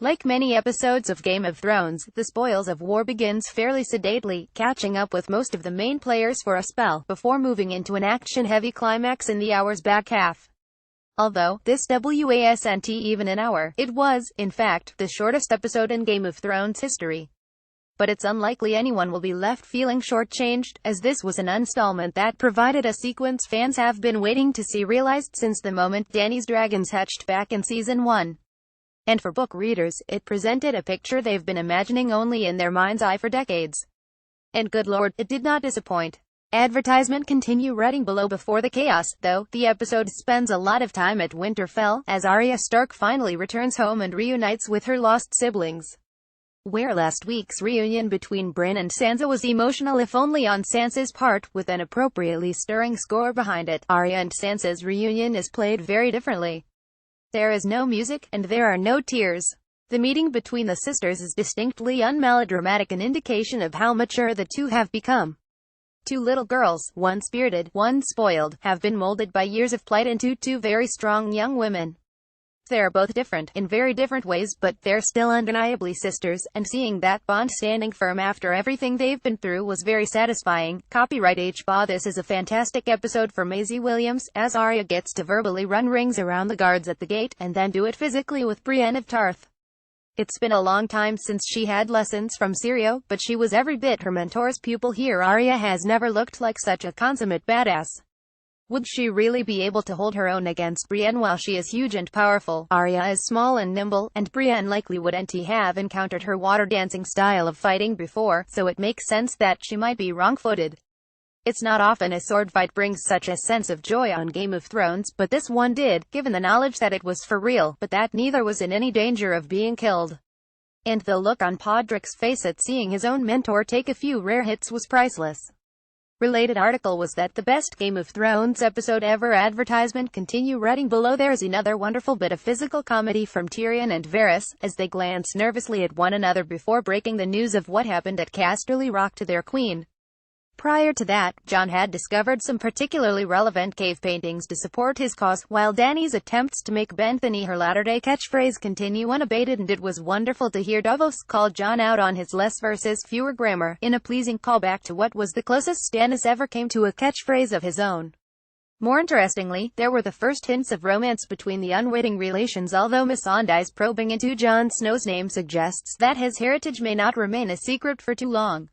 Like many episodes of Game of Thrones, the spoils of war begins fairly sedately, catching up with most of the main players for a spell, before moving into an action-heavy climax in the hour's back half. Although this wasn't even an hour, it was, in fact, the shortest episode in Game of Thrones history. But it's unlikely anyone will be left feeling shortchanged, as this was an installment that provided a sequence fans have been waiting to see realized since the moment Dany's dragons hatched back in Season 1. And for book readers, it presented a picture they've been imagining only in their mind's eye for decades. And good lord, it did not disappoint. Advertisement continue reading below before the chaos, though. The episode spends a lot of time at Winterfell, as Arya Stark finally returns home and reunites with her lost siblings. Where last week's reunion between Bran and Sansa was emotional if only on Sansa's part, with an appropriately stirring score behind it, Arya and Sansa's reunion is played very differently. There is no music, and there are no tears. The meeting between the sisters is distinctly unmelodramatic, an indication of how mature the two have become. Two little girls, one spirited, one spoiled, have been molded by years of plight into two very strong young women. They're both different, in very different ways, but they're still undeniably sisters, and seeing that bond standing firm after everything they've been through was very satisfying. Copyright HBA. This is a fantastic episode for Maisie Williams, as Arya gets to verbally run rings around the guards at the gate, and then do it physically with Brienne of Tarth. It's been a long time since she had lessons from Syrio, but she was every bit her mentor's pupil here. Arya has never looked like such a consummate badass. Would she really be able to hold her own against Brienne while she is huge and powerful? Arya is small and nimble, and Brienne likely wouldn't have encountered her water-dancing style of fighting before, so it makes sense that she might be wrong-footed. It's not often a sword fight brings such a sense of joy on Game of Thrones, but this one did, given the knowledge that it was for real, but that neither was in any danger of being killed. And the look on Podrick's face at seeing his own mentor take a few rare hits was priceless. Related article was that the best Game of Thrones episode ever. Advertisement continue reading below. There's another wonderful bit of physical comedy from Tyrion and Varys, as they glance nervously at one another before breaking the news of what happened at Casterly Rock to their queen. Prior to that, Jon had discovered some particularly relevant cave paintings to support his cause, while Dany's attempts to make Benthany her latter-day catchphrase continue unabated, and it was wonderful to hear Davos call Jon out on his less versus fewer grammar, in a pleasing callback to what was the closest Stannis ever came to a catchphrase of his own. More interestingly, there were the first hints of romance between the unwitting relations, although Missandei's probing into Jon Snow's name suggests that his heritage may not remain a secret for too long.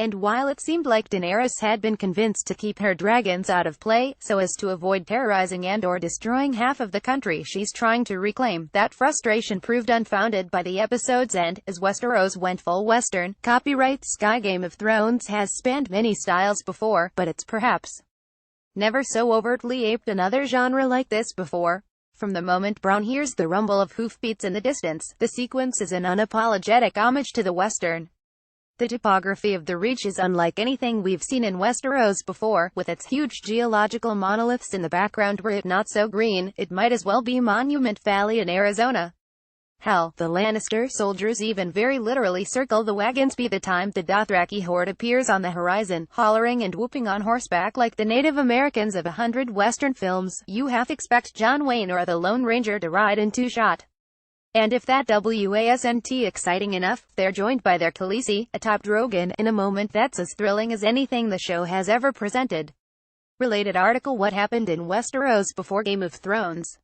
And while it seemed like Daenerys had been convinced to keep her dragons out of play, so as to avoid terrorizing and/or destroying half of the country she's trying to reclaim, that frustration proved unfounded by the episode's end, as Westeros went full Western. Copyright Sky. Game of Thrones has spanned many styles before, but it's perhaps never so overtly aped another genre like this before. From the moment Bronn hears the rumble of hoofbeats in the distance, the sequence is an unapologetic homage to the Western. The topography of the Reach is unlike anything we've seen in Westeros before, with its huge geological monoliths in the background. Were it not so green, it might as well be Monument Valley in Arizona. Hell, the Lannister soldiers even very literally circle the wagons by the time the Dothraki horde appears on the horizon, hollering and whooping on horseback like the Native Americans of 100 Western films. You half expect John Wayne or the Lone Ranger to ride in two-shot. And if that wasn't exciting enough, they're joined by their Khaleesi, atop Drogon, in a moment that's as thrilling as anything the show has ever presented. Related article. What happened in Westeros before Game of Thrones?